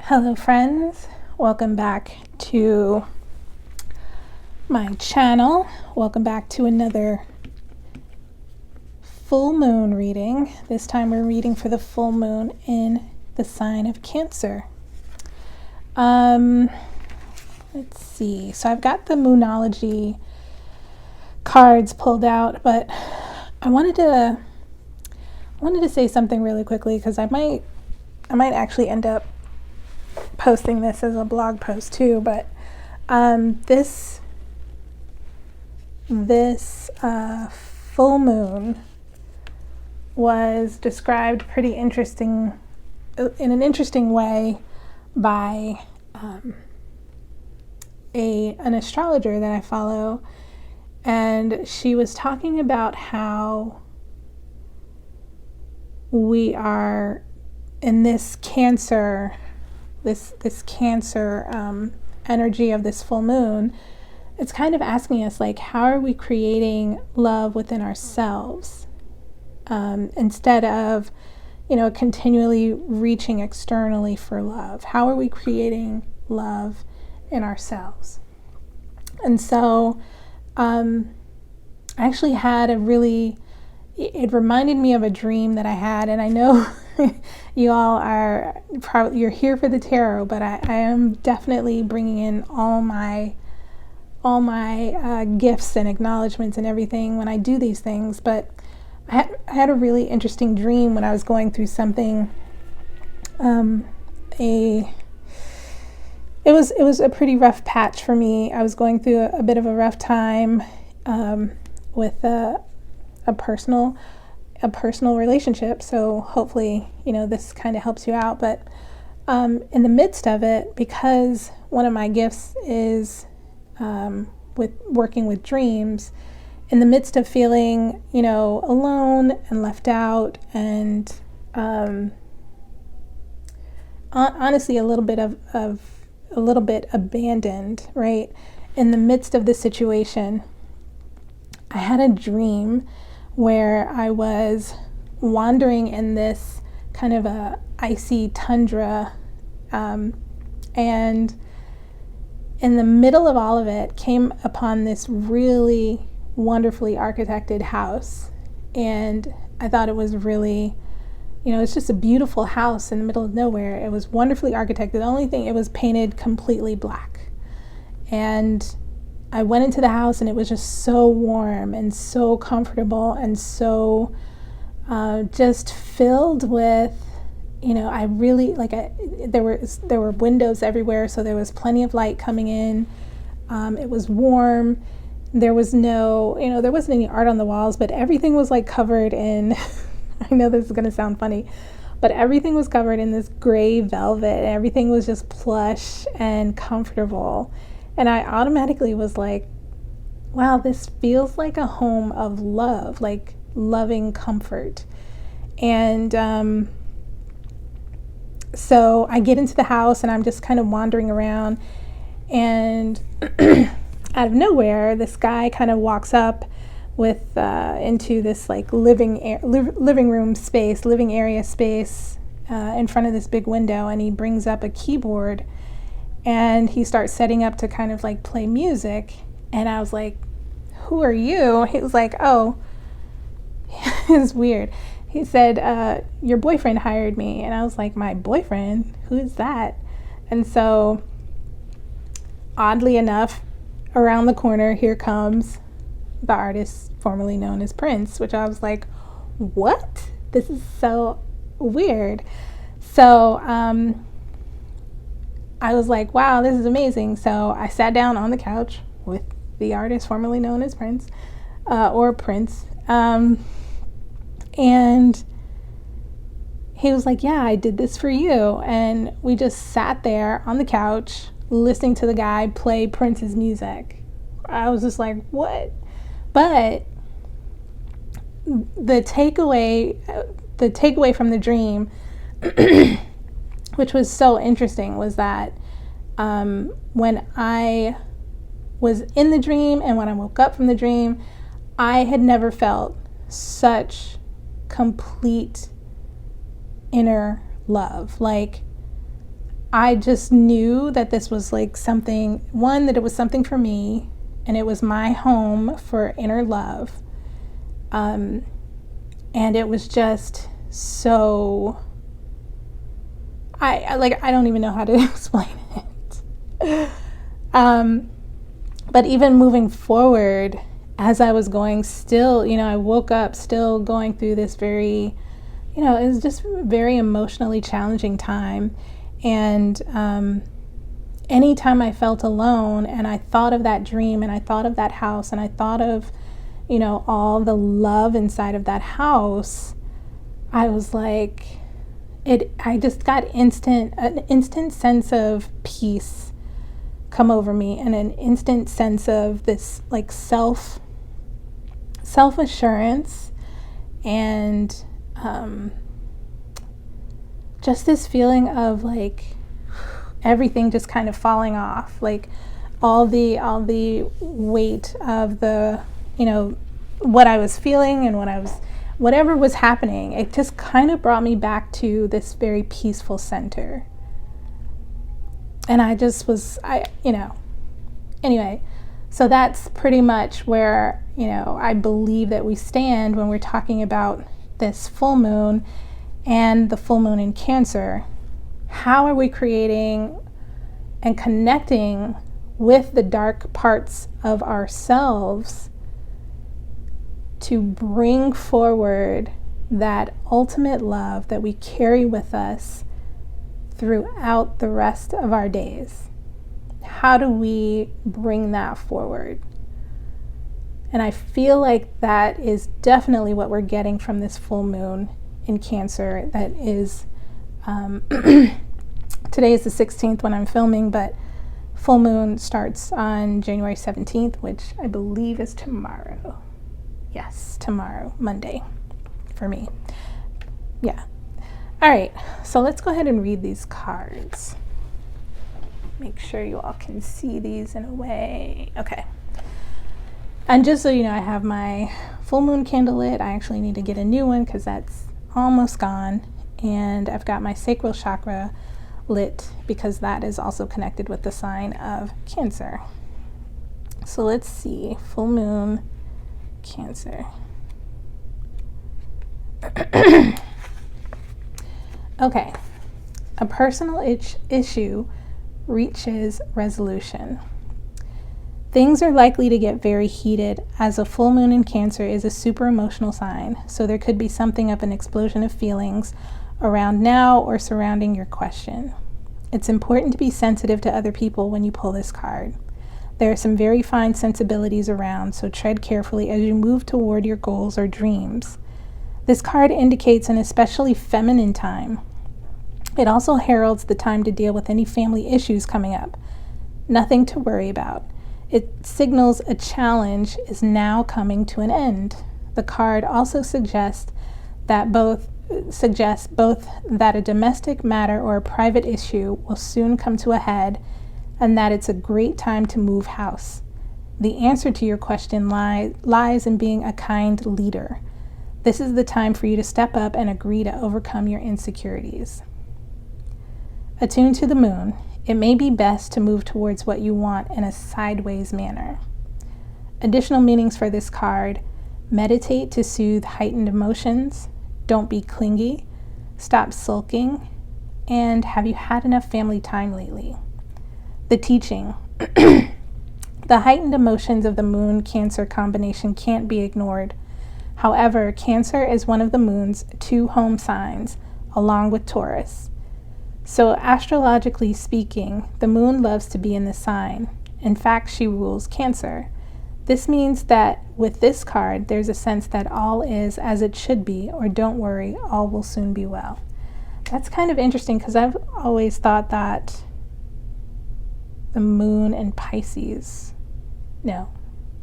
Hello friends, welcome back to my channel. Welcome back to another full moon reading. This time we're reading for the full moon in the sign of Cancer. Let's see. So I've got the Moonology cards pulled out, but I wanted to say something really quickly because I might actually end up posting this as a blog post too, but this full moon was described pretty interesting in an interesting way by an astrologer that I follow, and she was talking about how we are in this Cancer energy of this full moon. It's kind of asking us, like, how are we creating love within ourselves instead of, continually reaching externally for love? How are we creating love in ourselves? And so I actually had it reminded me of a dream that I had, and I know you all you're here for the tarot, but I am definitely bringing in all my gifts and acknowledgments and everything when I do these things. But I had a really interesting dream when I was going through something. It was a pretty rough patch for me. I was going through a bit of a rough time with a personal relationship. So hopefully, this kind of helps you out. But in the midst of it, because one of my gifts is with working with dreams, in the midst of feeling, alone and left out and honestly a little bit abandoned, right? In the midst of this situation, I had a dream where I was wandering in this kind of a icy tundra, and in the middle of all of it came upon this really wonderfully architected house. And I thought it was really, it's just a beautiful house in the middle of nowhere. It was wonderfully architected. The only thing, it was painted completely black. And I went into the house and it was just so warm and so comfortable and so just filled with, I really there were windows everywhere, so there was plenty of light coming in. It was warm. There was there wasn't any art on the walls, but everything was like covered in, I know this is going to sound funny, but everything was covered in this gray velvet. Everything was just plush and comfortable. And I automatically was like, wow, this feels like a home of love, like loving comfort. And so I get into the house and I'm just kind of wandering around, and out of nowhere, this guy kind of walks up with into this like living area space in front of this big window, and he brings up a keyboard and he starts setting up to kind of like play music. And I was like, who are you? He was like, oh, it's weird. He said, your boyfriend hired me. And I was like, my boyfriend? Who is that? And so oddly enough, around the corner, here comes the artist formerly known as Prince, which I was like, what? This is so weird. So I was like, wow, this is amazing. So I sat down on the couch with the artist formerly known as Prince, or Prince. And he was like, yeah, I did this for you. And we just sat there on the couch listening to the guy play Prince's music. I was just like, what? But the takeaway from the dream, which was so interesting, was that when I was in the dream and when I woke up from the dream, I had never felt such complete inner love. Like, I just knew that this was like something, one, that it was something for me, and it was my home for inner love. And it was just so, I don't even know how to explain it. But even moving forward, as I was going, still, I woke up still going through this very, it was just a very emotionally challenging time. And anytime I felt alone and I thought of that dream and I thought of that house and I thought of, all the love inside of that house, I was like, I just got an instant sense of peace come over me, and an instant sense of this like self-assurance, and just this feeling of like everything just kind of falling off, like all the weight of the, what I was feeling and whatever was happening, it just kind of brought me back to this very peaceful center. And I just was, anyway, so that's pretty much where, I believe that we stand when we're talking about this full moon and the full moon in Cancer. How are we creating and connecting with the dark parts of ourselves to bring forward that ultimate love that we carry with us throughout the rest of our days? How do we bring that forward? And I feel like that is definitely what we're getting from this full moon in Cancer. That is, today is the 16th when I'm filming, but full moon starts on January 17th, which I believe is tomorrow. Yes, tomorrow, Monday, for me. Yeah. All right, so let's go ahead and read these cards. Make sure you all can see these in a way. Okay. And just so you know, I have my full moon candle lit. I actually need to get a new one because that's almost gone. And I've got my sacral chakra lit because that is also connected with the sign of Cancer. So let's see, full moon, Cancer. Okay, a personal issue reaches resolution. Things are likely to get very heated, as a full moon in Cancer is a super emotional sign, so there could be something of an explosion of feelings around now or surrounding your question. It's important to be sensitive to other people when you pull this card. There are some very fine sensibilities around, so tread carefully as you move toward your goals or dreams. This card indicates an especially feminine time. It also heralds the time to deal with any family issues coming up. Nothing to worry about. It signals a challenge is now coming to an end. The card also suggests both that a domestic matter or a private issue will soon come to a head, and that it's a great time to move house. The answer to your question lies in being a kind leader. This is the time for you to step up and agree to overcome your insecurities. Attuned to the moon, it may be best to move towards what you want in a sideways manner. Additional meanings for this card: meditate to soothe heightened emotions, don't be clingy, stop sulking, and have you had enough family time lately? The teaching. The heightened emotions of the moon-Cancer combination can't be ignored. However, Cancer is one of the moon's 2 home signs, along with Taurus. So astrologically speaking, the moon loves to be in the sign. In fact, she rules Cancer. This means that with this card, there's a sense that all is as it should be, or don't worry, all will soon be well. That's kind of interesting because I've always thought that the moon and Pisces. No,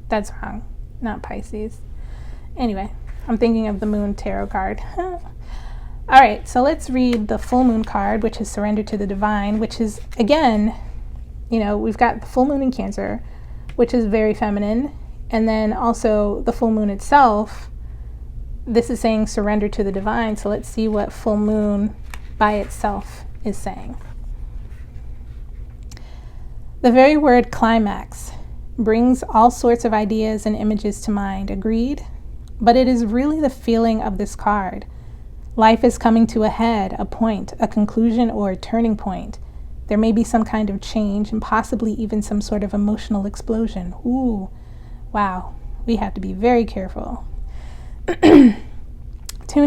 that's wrong. Not Pisces. Anyway, I'm thinking of the moon tarot card. All right, so let's read the full moon card, which is Surrender to the Divine, which is, again, we've got the full moon in Cancer, which is very feminine, and then also the full moon itself, this is saying surrender to the divine. So let's see what full moon by itself is saying. The very word climax brings all sorts of ideas and images to mind, agreed? But it is really the feeling of this card. Life is coming to a head, a point, a conclusion, or a turning point. There may be some kind of change and possibly even some sort of emotional explosion. Ooh, wow, we have to be very careful. Tune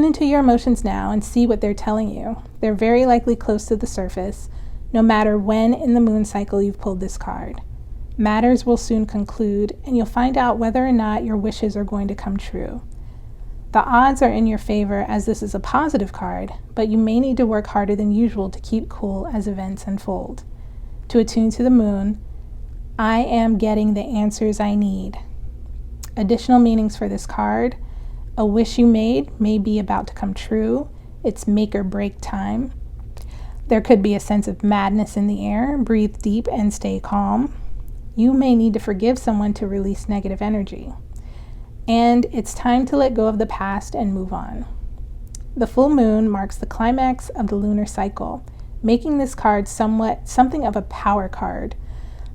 into your emotions now and see what they're telling you. They're very likely close to the surface, no matter when in the moon cycle you've pulled this card. Matters will soon conclude, and you'll find out whether or not your wishes are going to come true. The odds are in your favor as this is a positive card, but you may need to work harder than usual to keep cool as events unfold. To attune to the moon, I am getting the answers I need. Additional meanings for this card: a wish you made may be about to come true. It's make or break time. There could be a sense of madness in the air. Breathe deep and stay calm. You may need to forgive someone to release negative energy. And it's time to let go of the past and move on. The full moon marks the climax of the lunar cycle, making this card something of a power card.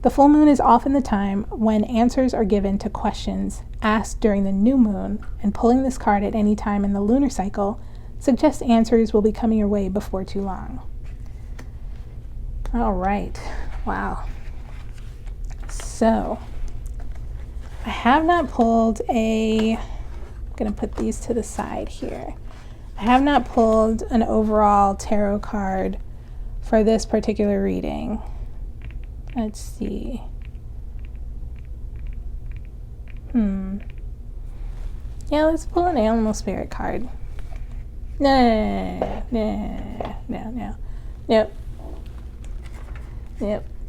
The full moon is often the time when answers are given to questions asked during the new moon, and pulling this card at any time in the lunar cycle suggests answers will be coming your way before too long. All right, wow. So, I have not pulled I'm going to put these to the side here. I have not pulled an overall tarot card for this particular reading. Let's see. Yeah, let's pull an animal spirit card. No. Nope.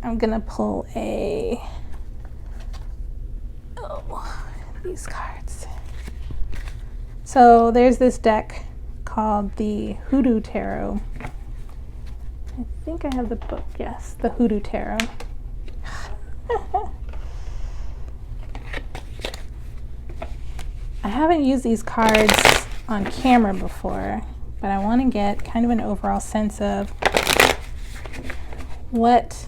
I'm going to pull these cards. So there's this deck called the Hoodoo Tarot. I think I have the book, yes, the Hoodoo Tarot. I haven't used these cards on camera before, but I want to get kind of an overall sense of what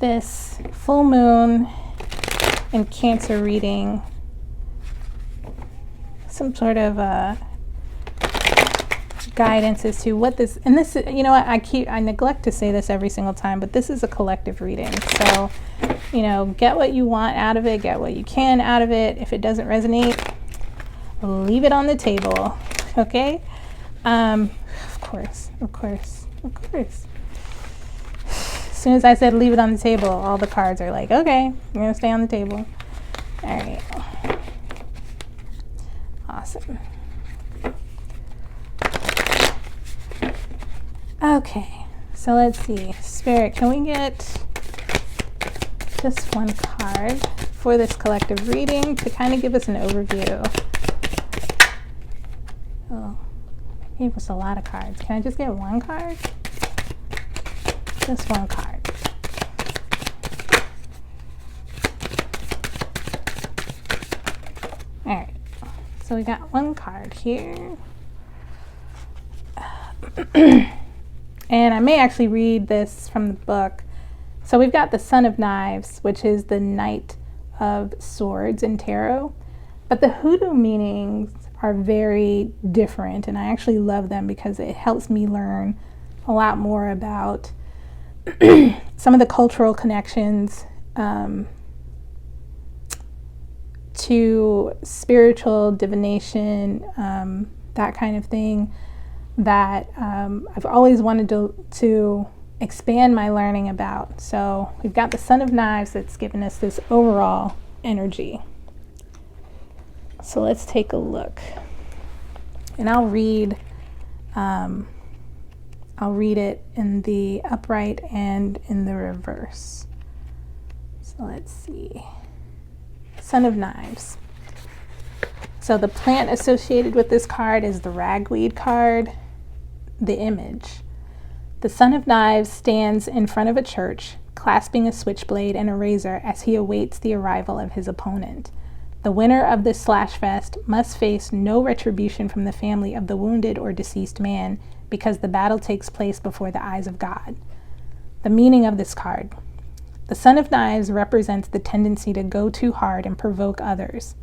this full moon and Cancer reading, some sort of guidance as to what this, and this, you know what, I neglect to say this every single time, but this is a collective reading. So, you know, get what you want out of it, get what you can out of it. If it doesn't resonate, leave it on the table, okay? Of course. As soon as I said leave it on the table, all the cards are like, okay, you're gonna stay on the table. All right. Awesome. Okay, so let's see. Spirit, can we get just one card for this collective reading to kind of give us an overview? Oh, gave us a lot of cards. Can I just get one card? Just one card. All right, so we got one card here. And I may actually read this from the book. So we've got the Son of Knives, which is the Knight of Swords in tarot. But the hoodoo meanings are very different, and I actually love them because it helps me learn a lot more about some of the cultural connections to spiritual divination, that kind of thing, that I've always wanted to expand my learning about. So we've got the Son of Knives that's given us this overall energy. So let's take a look. And I'll read it in the upright and in the reverse. So let's see. Son of Knives. So the plant associated with this card is the ragweed card, the image. The Son of Knives stands in front of a church, clasping a switchblade and a razor as he awaits the arrival of his opponent. The winner of this slash fest must face no retribution from the family of the wounded or deceased man, because the battle takes place before the eyes of God. The meaning of this card: The Son of Knives represents the tendency to go too hard and provoke others.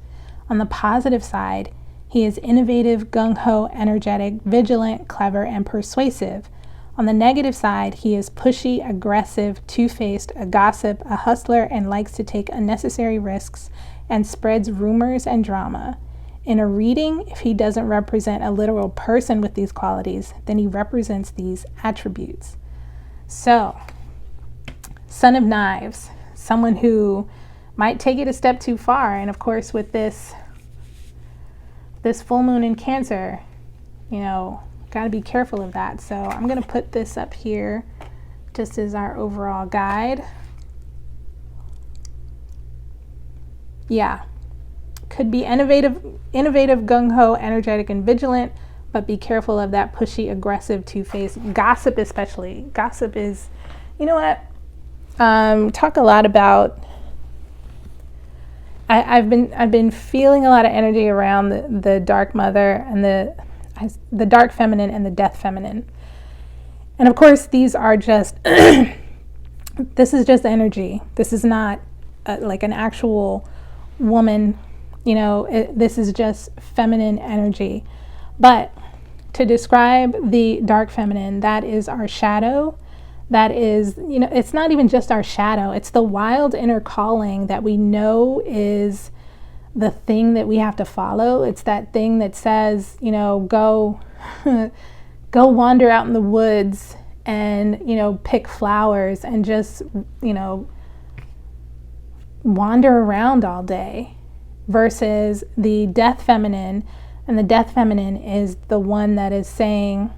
On the positive side, he is innovative, gung-ho, energetic, vigilant, clever, and persuasive. On the negative side, he is pushy, aggressive, two-faced, a gossip, a hustler, and likes to take unnecessary risks and spreads rumors and drama. In a reading, if he doesn't represent a literal person with these qualities, then he represents these attributes. So, Son of Knives, someone who might take it a step too far. And of course, with this full moon in Cancer, you know, got to be careful of that. So I'm going to put this up here just as our overall guide. Yeah, could be innovative, gung-ho, energetic, and vigilant, but be careful of that pushy, aggressive, two-faced. Gossip especially. Gossip is, you know what? Talk a lot about, I've been feeling a lot of energy around the dark mother and the dark feminine and the death feminine. And of course, these are just, this is just energy. This is not like an actual woman, you know, this is just feminine energy. But to describe the dark feminine, that is our shadow. That is, you know, it's not even just our shadow. It's the wild inner calling that we know is the thing that we have to follow. It's that thing that says, you know, go wander out in the woods and, you know, pick flowers and just, you know, wander around all day, versus the death feminine. And the death feminine is the one that is saying,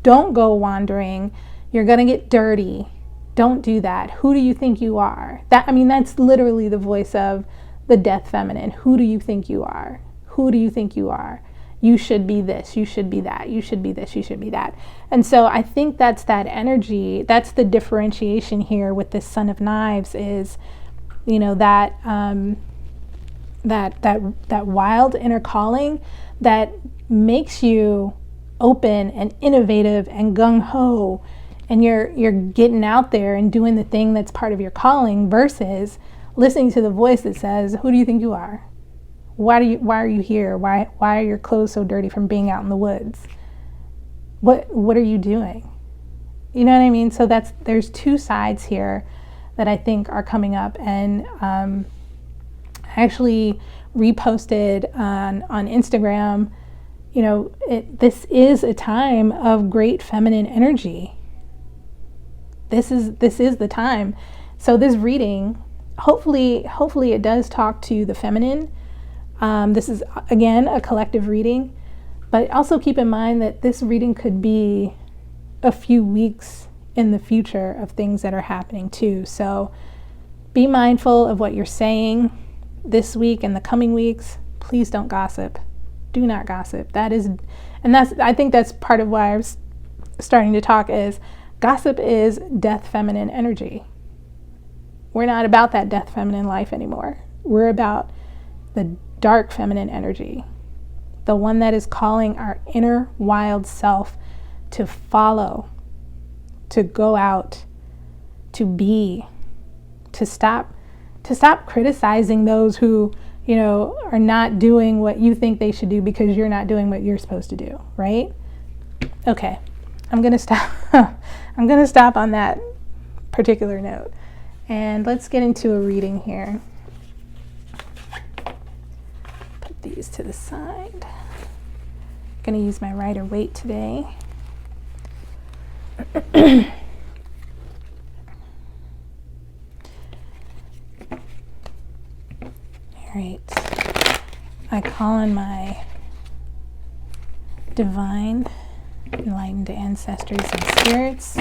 don't go wandering. You're going to get dirty. Don't do that. Who do you think you are? That's literally the voice of the death feminine. Who do you think you are? Who do you think you are? You should be this. You should be that. You should be this. You should be that. And so I think that's that energy. That's the differentiation here with this Son of Knives is, you know, that wild inner calling that makes you open and innovative and gung-ho, and you're getting out there and doing the thing that's part of your calling, versus listening to the voice that says, who do you think you are? Why are you here? Why are your clothes so dirty from being out in the woods? What are you doing? You know what I mean? So there's two sides here that I think are coming up. And I actually reposted on Instagram, you know, this is a time of great feminine energy. This is the time. So this reading, hopefully it does talk to the feminine. This is, again, a collective reading, but also keep in mind that this reading could be a few weeks in the future of things that are happening too. So be mindful of what you're saying this week and the coming weeks. Please don't gossip. Do not gossip. I think that's part of why I was starting to talk is gossip is death feminine energy. We're not about that death feminine life anymore. We're about the dark feminine energy, the one that is calling our inner wild self to follow, to go out, to be, to stop criticizing those who, you know, are not doing what you think they should do because you're not doing what you're supposed to do, right? Okay, I'm gonna stop. I'm gonna stop on that particular note, and let's get into a reading here. Put these to the side. I'm gonna use my Rider-Waite today. All right, I call on my divine, enlightened ancestors and spirits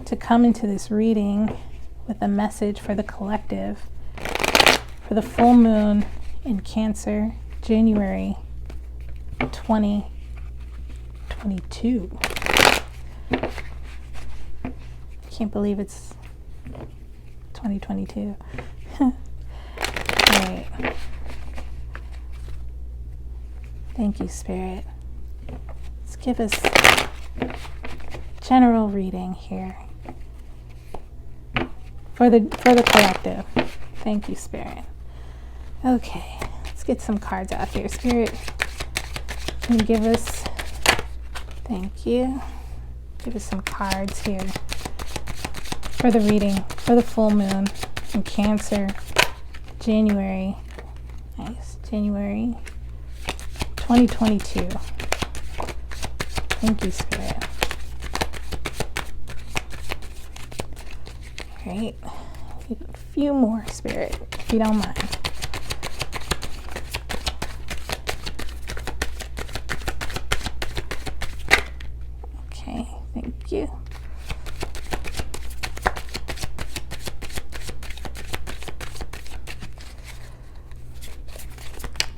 to come into this reading with a message for the collective for the full moon in Cancer, January 2022. Can't believe it's 2022. All right. Thank you, Spirit. Let's give us general reading here. for the collective. Thank you, Spirit. Okay, let's get some cards out here. Spirit, can you give us, thank you, give us some cards here for the reading, for the full moon in Cancer, January, nice, January 2022. Thank you, Spirit. All right, a few more, Spirit, if you don't mind. Okay, thank you.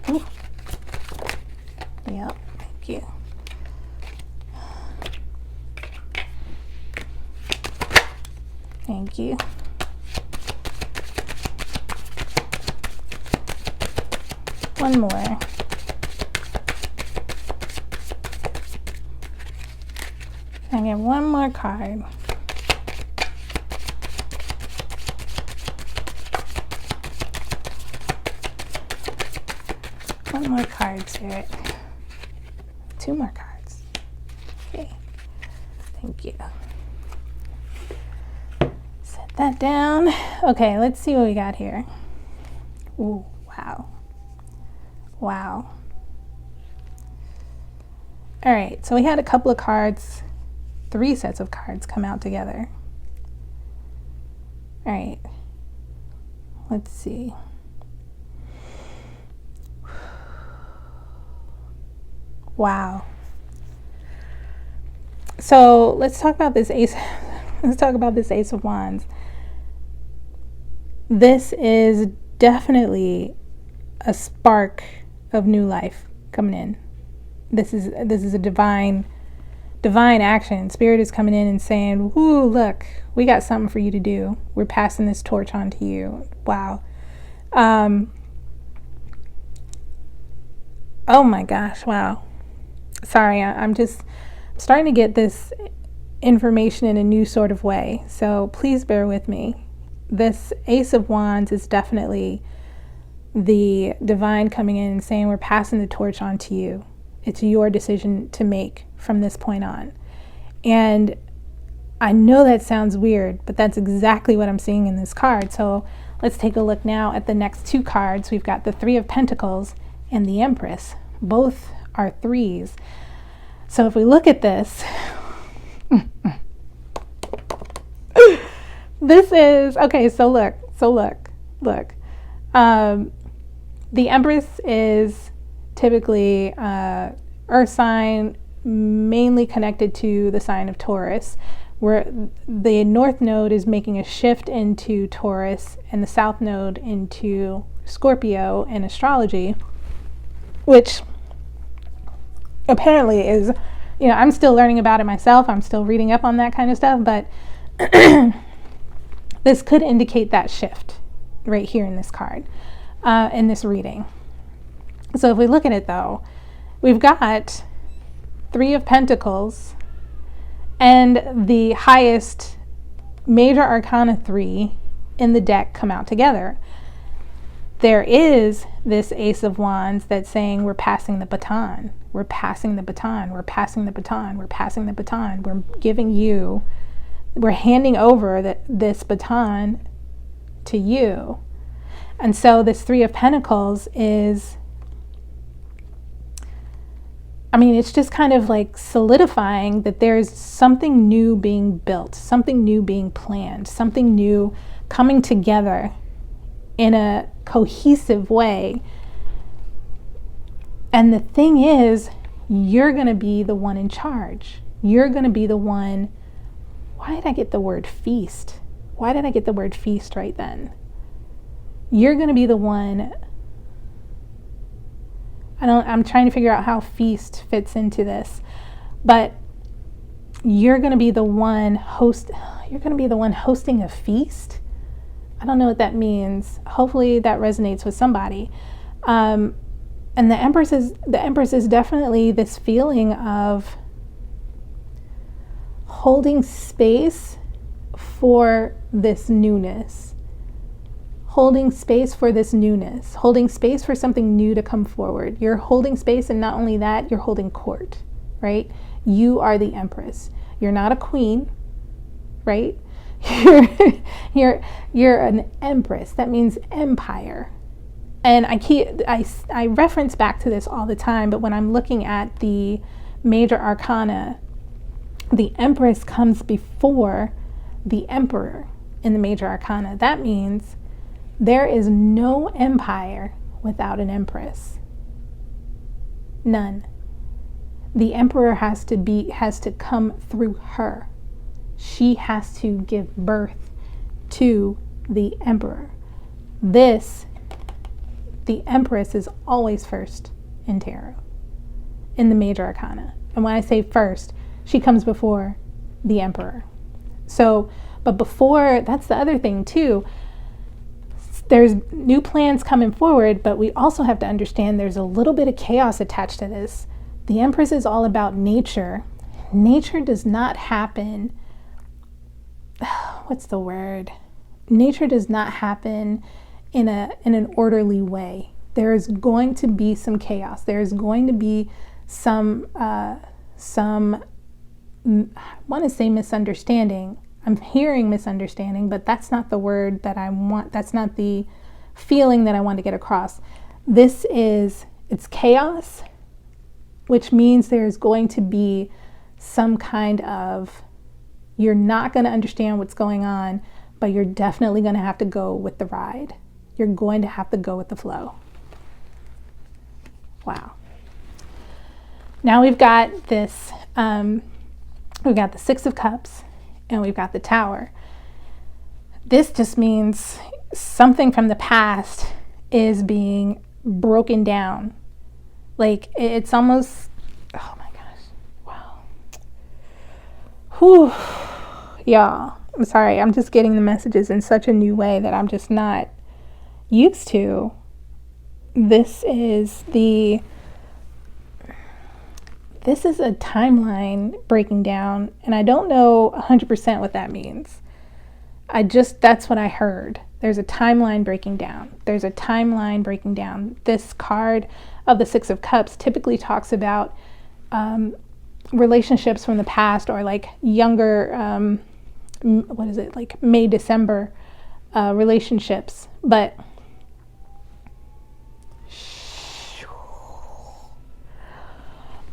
Ooh. Yep, thank you. Thank you. One more. I get one more card. One more card, Spirit. Two more cards. Okay. Thank you. Set that down. Okay, let's see what we got here. Ooh, wow. Wow. All right, so we had a couple of cards, 3 sets of cards come out together. All right, let's see. Wow. So let's talk about this ace. Let's talk about this Ace of Wands. This is definitely a spark of new life coming in. This is a divine action. Spirit is coming in and saying, "Ooh, look, we got something for you to do. We're passing this torch on to you." Wow. Oh my gosh, wow. Sorry, I'm starting to get this information in a new sort of way, so please bear with me. This Ace of Wands is definitely the divine coming in and saying, we're passing the torch on to you. It's your decision to make from this point on. And I know that sounds weird, but that's exactly what I'm seeing in this card. So let's take a look now at the next 2 cards. We've got the 3 of Pentacles and the Empress. Both are 3s. So if we look at this, this is, okay, so look. The Empress is typically earth sign, mainly connected to the sign of Taurus, where the North Node is making a shift into Taurus and the South Node into Scorpio in astrology, which apparently is, I'm still learning about it myself. I'm still reading up on that kind of stuff, but this could indicate that shift right here in this card, in this reading. So if we look at it though, we've got 3 of Pentacles and the highest major arcana 3 in the deck come out together. There is this Ace of Wands that's saying we're passing the baton. We're passing the baton. We're passing the baton. We're passing the baton. We're giving you, we're handing over this baton to you. And so this 3 of Pentacles is, it's just kind of like solidifying that there's something new being built, something new being planned, something new coming together in a cohesive way. And the thing is, you're going to be the one in charge. You're going to be the one. Why did I get the word feast? Why did I get the word feast right then? You're going to be the one. I'm trying to figure out how feast fits into this, but you're going to be the one you're going to be the one hosting a feast. I don't know what that means. Hopefully that resonates with somebody. And the Empress is definitely this feeling of holding space for this newness, holding space for this newness, holding space for something new to come forward. You're holding space, and not only that, you're holding court, right? You are the Empress. You're not a queen, right? You're an Empress. That means empire. And I reference back to this all the time, but when I'm looking at the major arcana, the Empress comes before the Emperor in the major arcana. That means there is no empire without an Empress. None. The Emperor has to come through her. She has to give birth to the Emperor. The Empress is always first in tarot, in the major arcana. And when I say first, she comes before the Emperor. So, but before, that's the other thing too. There's new plans coming forward, but we also have to understand there's a little bit of chaos attached to this. The Empress is all about nature. Nature does not happen, what's the word? Nature does not happen in an orderly way. There is going to be some chaos. There is going to be some I want to say misunderstanding. I'm hearing misunderstanding, but that's not the word that I want. That's not the feeling that I want to get across. It's chaos, which means there's going to be some kind of, you're not going to understand what's going on, but you're definitely going to have to go with the ride. You're going to have to go with the flow. Wow. Now we've got this, we've got the Six of Cups and we've got the Tower. This just means something from the past is being broken down. Like it's almost, oh my gosh, wow. Whew. Y'all, I'm sorry. I'm just getting the messages in such a new way that I'm just not used to. This is a timeline breaking down, and I don't know 100% what that means. That's what I heard. There's a timeline breaking down. There's a timeline breaking down. This card of the Six of Cups typically talks about relationships from the past, or like younger, like May, December relationships. But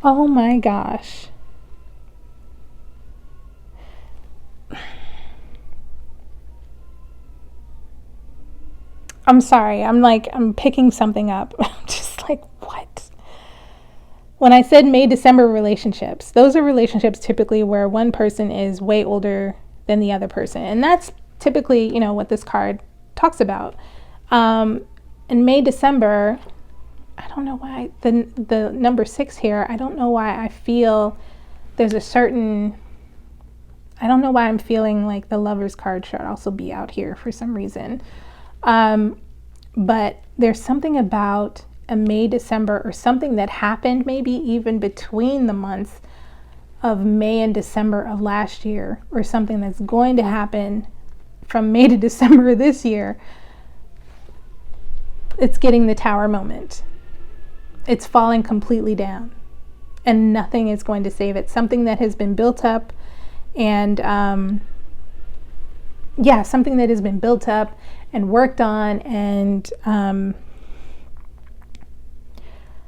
oh my gosh. I'm sorry. I'm picking something up. I'm just like, what? When I said May, December relationships, those are relationships typically where one person is way older than the other person. And that's typically, what this card talks about. In May, December, I don't know why the number 6 here, I don't know why I feel there's a certain, I don't know why I'm feeling like the Lover's card should also be out here for some reason. But there's something about a May, December, or something that happened maybe even between the months of May and December of last year, or something that's going to happen from May to December this year. It's getting the Tower moment. It's falling completely down, and nothing is going to save it. Something that has been built up, and something that has been built up and worked on, and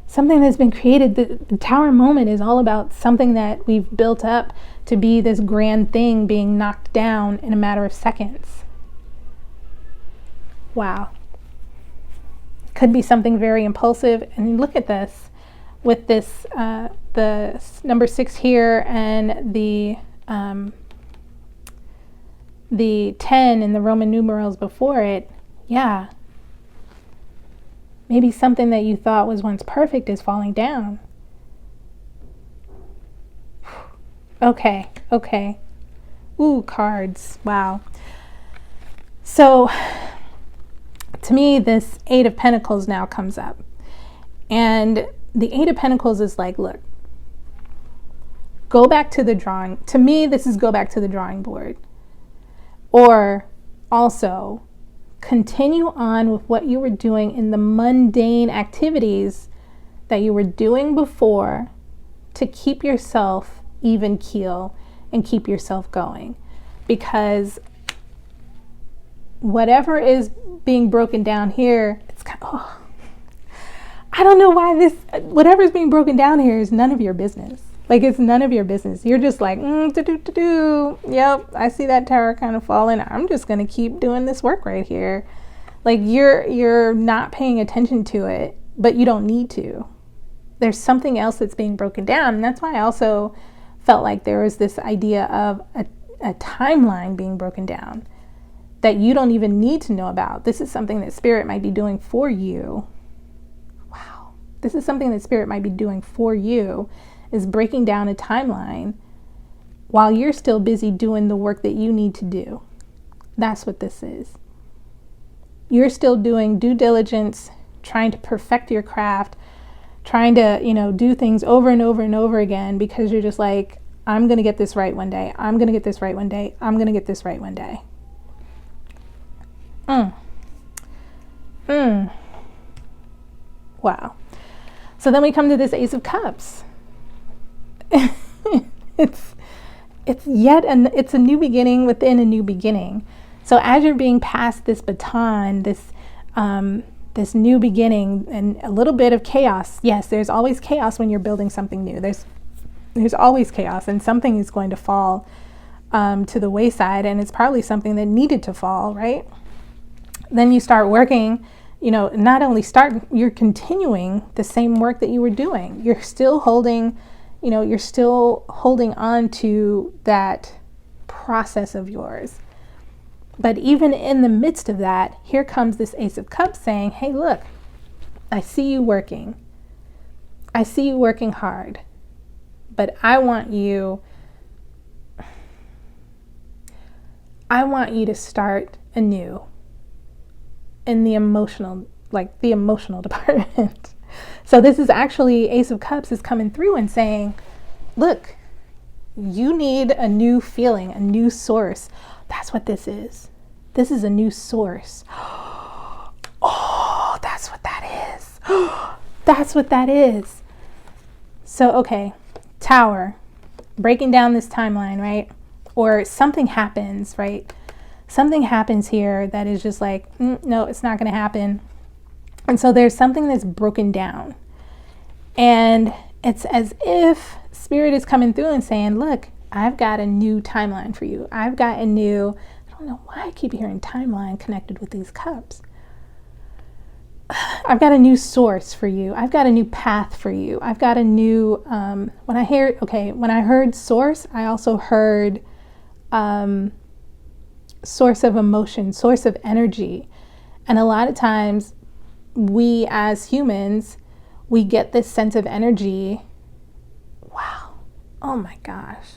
something that's been created. The Tower moment is all about something that we've built up to be this grand thing being knocked down in a matter of seconds. Wow. Could be something very impulsive. And look at this with this, the number 6 here, and the 10 in the Roman numerals before it. Yeah. Maybe something that you thought was once perfect is falling down. Okay. Ooh, cards. Wow. So, to me, this 8 of Pentacles now comes up. And the 8 of Pentacles is like, look, go back to the drawing. To me, this is go back to the drawing board. Or also continue on with what you were doing in the mundane activities that you were doing before to keep yourself even keel and keep yourself going. Because whatever is being broken down here, it's kind of, I don't know why whatever's being broken down here is none of your business. Like, it's none of your business. You're just like, yep, I see that tower kind of falling. I'm just going to keep doing this work right here. Like, you're not paying attention to it, but you don't need to. There's something else that's being broken down. And that's why I also felt like there was this idea of a timeline being broken down that you don't even need to know about. This is something that Spirit might be doing for you. Wow. This is something that Spirit might be doing for you, is breaking down a timeline while you're still busy doing the work that you need to do. That's what this is. You're still doing due diligence, trying to perfect your craft, trying to, do things over and over and over again, because you're just like, I'm going to get this right one day. I'm going to get this right one day. I'm going to get this right one day. Wow. So then we come to this Ace of Cups. it's a new beginning within a new beginning. So as you're being passed this baton, this new beginning, and a little bit of chaos. Yes, there's always chaos when you're building something new. There's always chaos, and something is going to fall to the wayside, and it's probably something that needed to fall, right? Then you start working, you're continuing the same work that you were doing. You're still holding on to that process of yours. But even in the midst of that, here comes this Ace of Cups saying, hey, look, I see you working. I see you working hard. But I want you to start anew in the emotional department. So this is actually, Ace of Cups is coming through and saying, look, you need a new feeling, a new source. That's what this is. This is a new source. Oh, that's what that is. That's what that is. So, okay, Tower, breaking down this timeline, right? Or something happens, right? Something happens here that is just like, no, it's not going to happen. And so there's something that's broken down. And it's as if Spirit is coming through and saying, look, I've got a new timeline for you. I don't know why I keep hearing timeline connected with these cups. I've got a new source for you. I've got a new path for you. I've got a new, when I heard source, I also heard source of emotion, source of energy. And a lot of times we as humans, we get this sense of energy. Wow. Oh my gosh.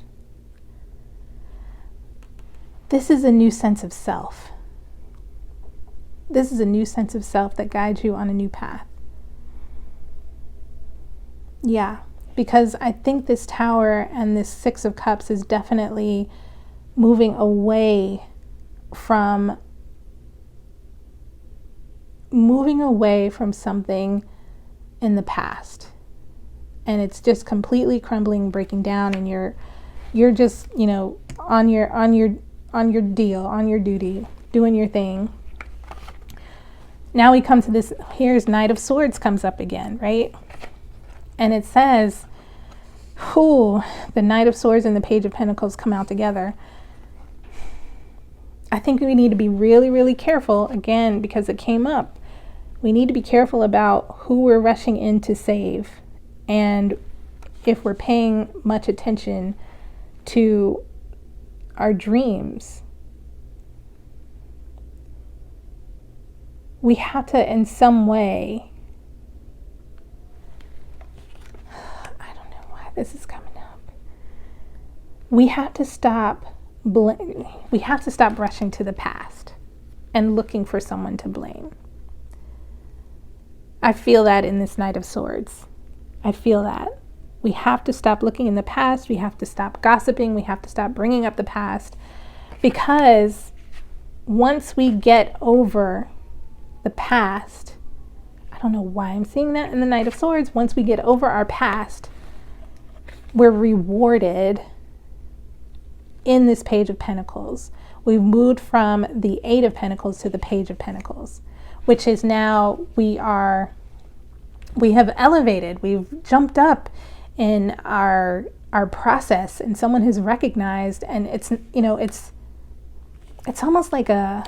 This is a new sense of self. This is a new sense of self that guides you on a new path. Yeah, because I think this Tower and this Six of Cups is definitely moving away from something in the past. And it's just completely crumbling, breaking down, and you're just, on your deal, on your duty, doing your thing. Now we come to this, here's Knight of Swords comes up again, right? And it says, the Knight of Swords and the Page of Pentacles come out together. I think we need to be really, really careful, again, because it came up. We need to be careful about who we're rushing in to save, and if we're paying much attention to our dreams. We have to, in some way, I don't know why this is coming up. We have to stop rushing to the past and looking for someone to blame. I feel that in this Knight of Swords. I feel that. We have to stop looking in the past. We have to stop gossiping. We have to stop bringing up the past, because once we get over the past, I don't know why I'm seeing that in the Knight of Swords, once we get over our past, we're rewarded in this Page of Pentacles. We've moved from the Eight of Pentacles to the Page of Pentacles, which is now we have elevated, we've jumped up in our process, and someone has recognized, and it's, you know, it's almost like a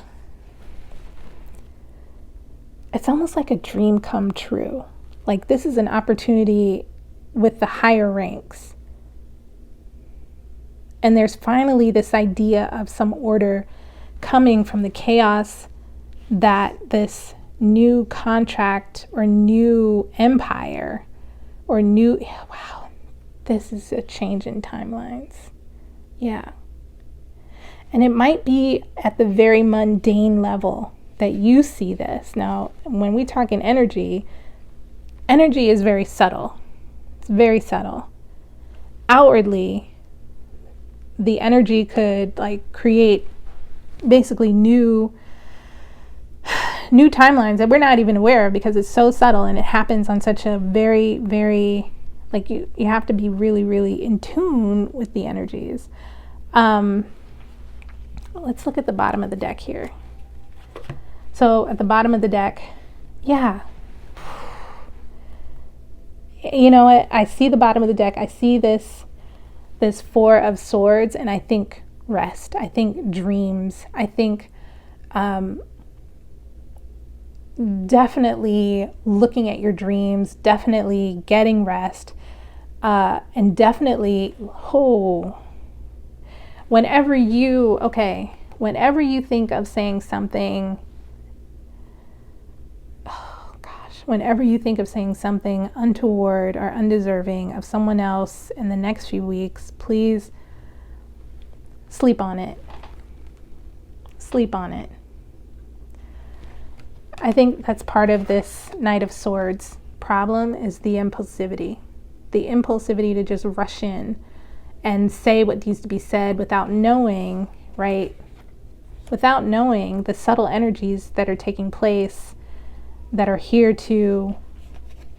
dream come true. Like, this is an opportunity with the higher ranks. And there's finally this idea of some order coming from the chaos that this new contract or new empire or new, wow, this is a change in timelines. Yeah. And it might be at the very mundane level that you see this. Now, when we talk in energy is very subtle. It's very subtle. Outwardly, the energy could like create basically new timelines that we're not even aware of, because it's so subtle and it happens on such a very, very, like, you have to be really, really in tune with the energies. Let's look at the bottom of the deck here. So at the bottom of the deck, yeah. You know what? I see the bottom of the deck. I see this Four of Swords, and I think rest. I think dreams. I think definitely looking at your dreams, definitely getting rest, and definitely, whenever you think of saying something, whenever you think of saying something untoward or undeserving of someone else in the next few weeks, please sleep on it. Sleep on it. I think that's part of this Knight of Swords problem, is the impulsivity. The impulsivity to just rush in and say what needs to be said without knowing, right? Without knowing the subtle energies that are taking place, that are here to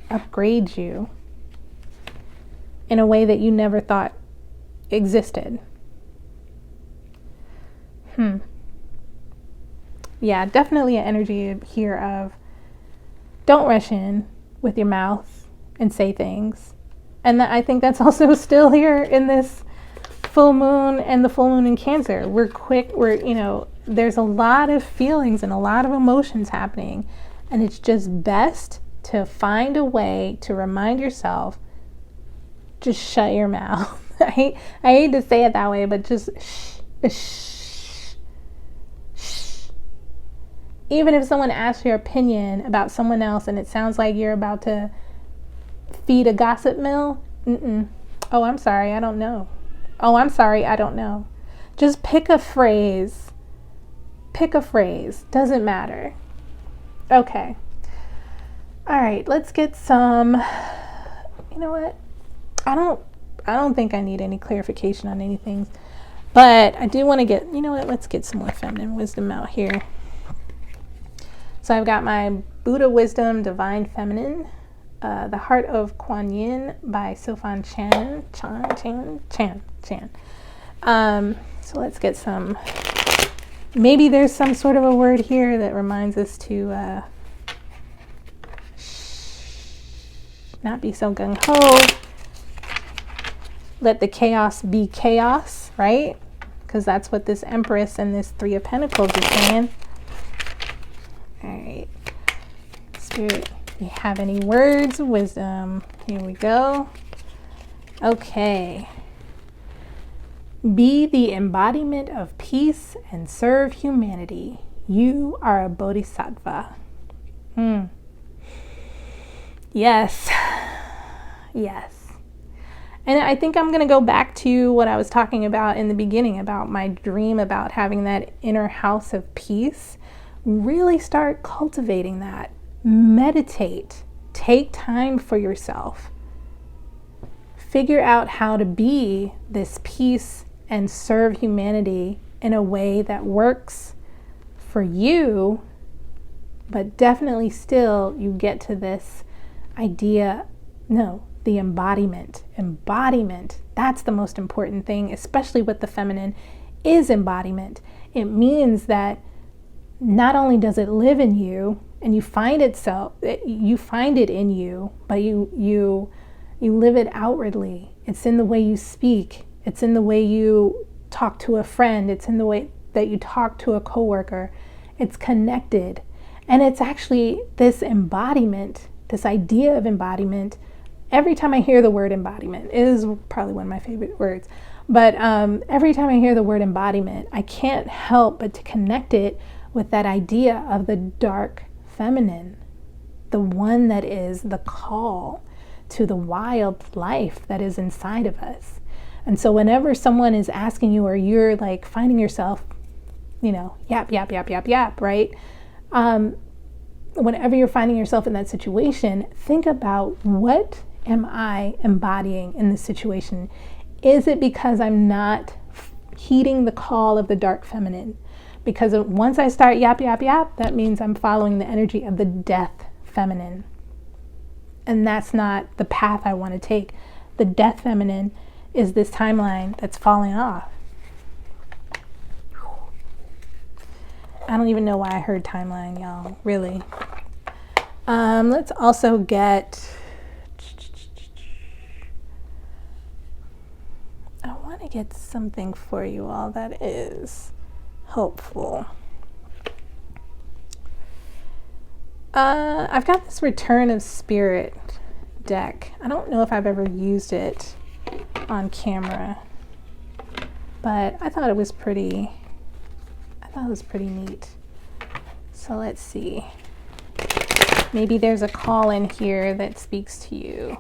upgrade you in a way that you never thought existed. Yeah, definitely an energy here of don't rush in with your mouth and say things. And I think that's also still here in this full moon and the full moon in Cancer. We're quick, there's a lot of feelings and a lot of emotions happening. And it's just best to find a way to remind yourself, just shut your mouth. I hate to say it that way, but just shh. Even if someone asks your opinion about someone else and it sounds like you're about to feed a gossip mill, oh, I'm sorry, I don't know. Oh, I'm sorry, I don't know. Just pick a phrase. Doesn't matter. Okay. All right, let's get some, you know what? I don't think I need any clarification on anything, but I do want to get, let's get some more feminine wisdom out here. So I've got my Buddha Wisdom Divine Feminine, The Heart of Kuan Yin by Sofan Chan. So let's get some. Maybe there's some sort of a word here that reminds us to not be so gung-ho. Let the chaos be chaos, right? Because that's what this Empress and this Three of Pentacles is saying. All right. Spirit, do you have any words of wisdom? Here we go. Okay. Be the embodiment of peace and serve humanity. You are a bodhisattva. Yes. And I think I'm going to go back to what I was talking about in the beginning, about my dream about having that inner house of peace. Really start cultivating that. Meditate. Take time for yourself. Figure out how to be this peace and serve humanity in a way that works for you, but definitely still you get to this idea, no, the embodiment. Embodiment, that's the most important thing, especially with the feminine, is embodiment. It means that not only does it live in you and you find it in you, but you live it outwardly. It's in the way you speak. It's in the way you talk to a friend. It's in the way that you talk to a coworker. It's connected. And it's actually this embodiment, this idea of embodiment. Every time I hear the word embodiment, it is probably one of my favorite words, but every time I hear the word embodiment, I can't help but to connect it with that idea of the dark feminine, the one that is the call to the wild life that is inside of us. And so whenever someone is asking you, or you're like finding yourself, yap, right? Whenever you're finding yourself in that situation, think about, what am I embodying in this situation? Is it because I'm not heeding the call of the dark feminine? Because once I start yap, that means I'm following the energy of the death feminine. And that's not the path I want to take. The death feminine is this timeline that's falling off. I don't even know why I heard timeline, y'all, really. Let's also get, I want to get something for you all that is helpful. I've got this Return of Spirit deck. I don't know if I've ever used it on camera, but I thought it was pretty neat. So let's see. Maybe there's a call in here that speaks to you.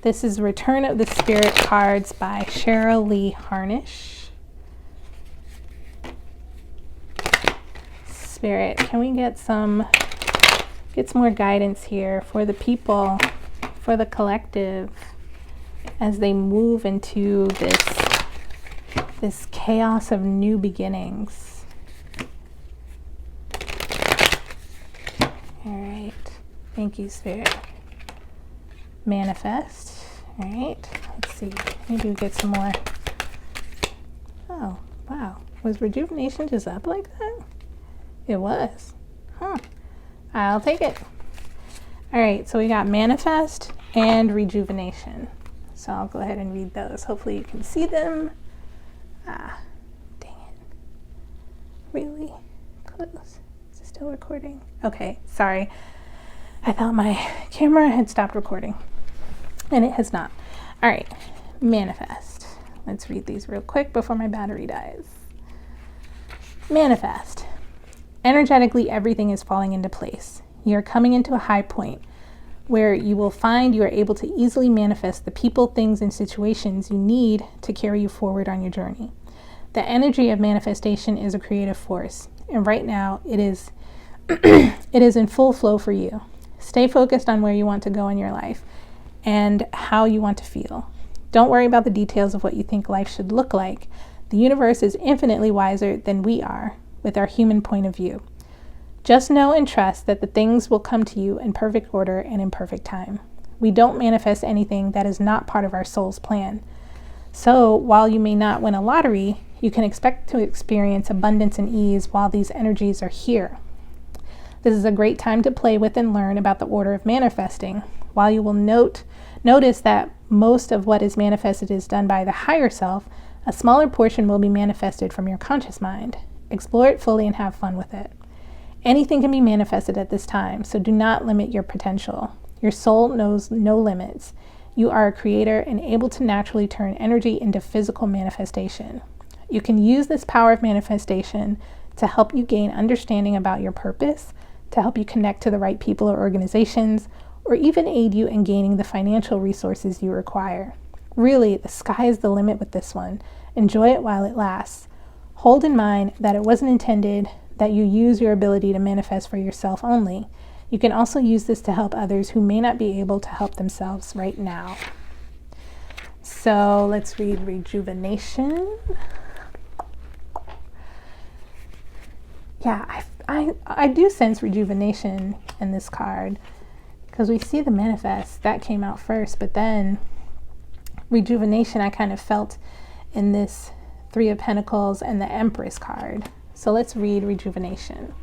This is Return of the Spirit cards by Cheryl Lee Harnish. Spirit, can we get some more guidance here for the people, for the collective, as they move into this chaos of new beginnings? All right, thank you, Spirit. Manifest. All right, let's see, maybe we get some more. Oh, wow, was Rejuvenation just up like that? It was. Huh. I'll take it. All right, so we got Manifest and Rejuvenation. So I'll go ahead and read those. Hopefully you can see them. Ah, dang it. Really close. Is it still recording? Okay, sorry. I thought my camera had stopped recording, and it has not. All right, Manifest. Let's read these real quick before my battery dies. Manifest. Energetically, everything is falling into place. You're coming into a high point where you will find you are able to easily manifest the people, things, and situations you need to carry you forward on your journey. The energy of manifestation is a creative force, and right now it is in full flow for you. Stay focused on where you want to go in your life and how you want to feel. Don't worry about the details of what you think life should look like. The universe is infinitely wiser than we are with our human point of view. Just know and trust that the things will come to you in perfect order and in perfect time. We don't manifest anything that is not part of our soul's plan. So while you may not win a lottery, you can expect to experience abundance and ease while these energies are here. This is a great time to play with and learn about the order of manifesting. While you will notice that most of what is manifested is done by the higher self, a smaller portion will be manifested from your conscious mind. Explore it fully and have fun with it. Anything can be manifested at this time, so do not limit your potential. Your soul knows no limits. You are a creator and able to naturally turn energy into physical manifestation. You can use this power of manifestation to help you gain understanding about your purpose, to help you connect to the right people or organizations, or even aid you in gaining the financial resources you require. Really, the sky is the limit with this one. Enjoy it while it lasts. Hold in mind that it wasn't intended that you use your ability to manifest for yourself only. You can also use this to help others who may not be able to help themselves right now. So let's read Rejuvenation. yeah, I do sense rejuvenation in this card, because we see the manifest that came out first, but then rejuvenation I kind of felt in this Three of Pentacles and the Empress card. So let's read rejuvenation.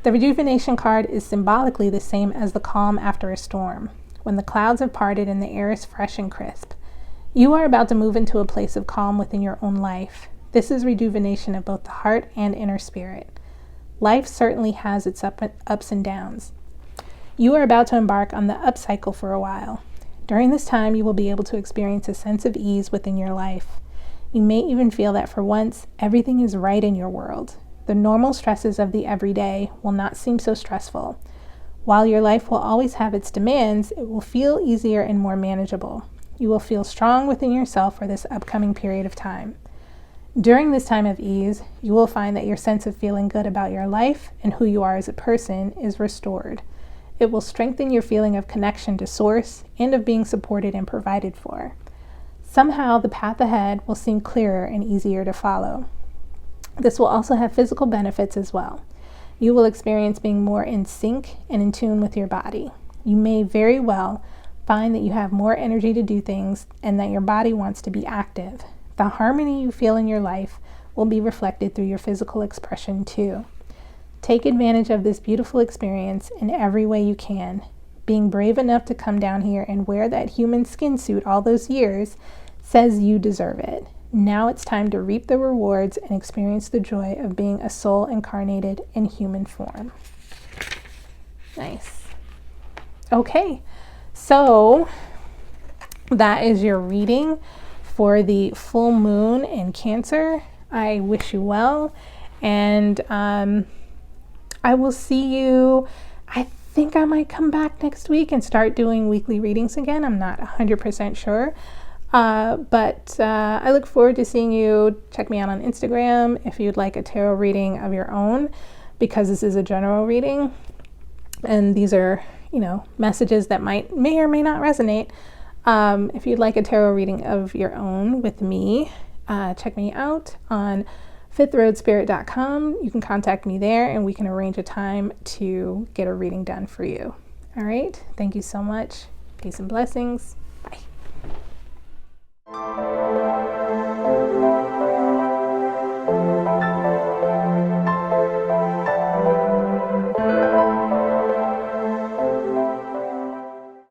The rejuvenation card is symbolically the same as the calm after a storm, when the clouds have parted and the air is fresh and crisp. You are about to move into a place of calm within your own life. This is rejuvenation of both the heart and inner spirit. Life certainly has its ups and downs. You are about to embark on the up cycle for a while. During this time, you will be able to experience a sense of ease within your life. You may even feel that for once, everything is right in your world. The normal stresses of the everyday will not seem so stressful. While your life will always have its demands, it will feel easier and more manageable. You will feel strong within yourself for this upcoming period of time. During this time of ease, you will find that your sense of feeling good about your life and who you are as a person is restored. It will strengthen your feeling of connection to Source and of being supported and provided for. Somehow, the path ahead will seem clearer and easier to follow. This will also have physical benefits as well. You will experience being more in sync and in tune with your body. You may very well find that you have more energy to do things and that your body wants to be active. The harmony you feel in your life will be reflected through your physical expression too. Take advantage of this beautiful experience in every way you can. Being brave enough to come down here and wear that human skin suit all those years says you deserve it. Now it's time to reap the rewards and experience the joy of being a soul incarnated in human form. Nice. Okay, so that is your reading for the full moon in Cancer. I wish you well, and I will see you. I think I might come back next week and start doing weekly readings again. I'm not 100% sure. But I look forward to seeing you. Check me out on Instagram if you'd like a tarot reading of your own, because this is a general reading and these are, messages that may or may not resonate. If you'd like a tarot reading of your own with me, check me out on FifthRoadSpirit.com. You can contact me there and we can arrange a time to get a reading done for you. All right. Thank you so much. Peace and blessings. Bye.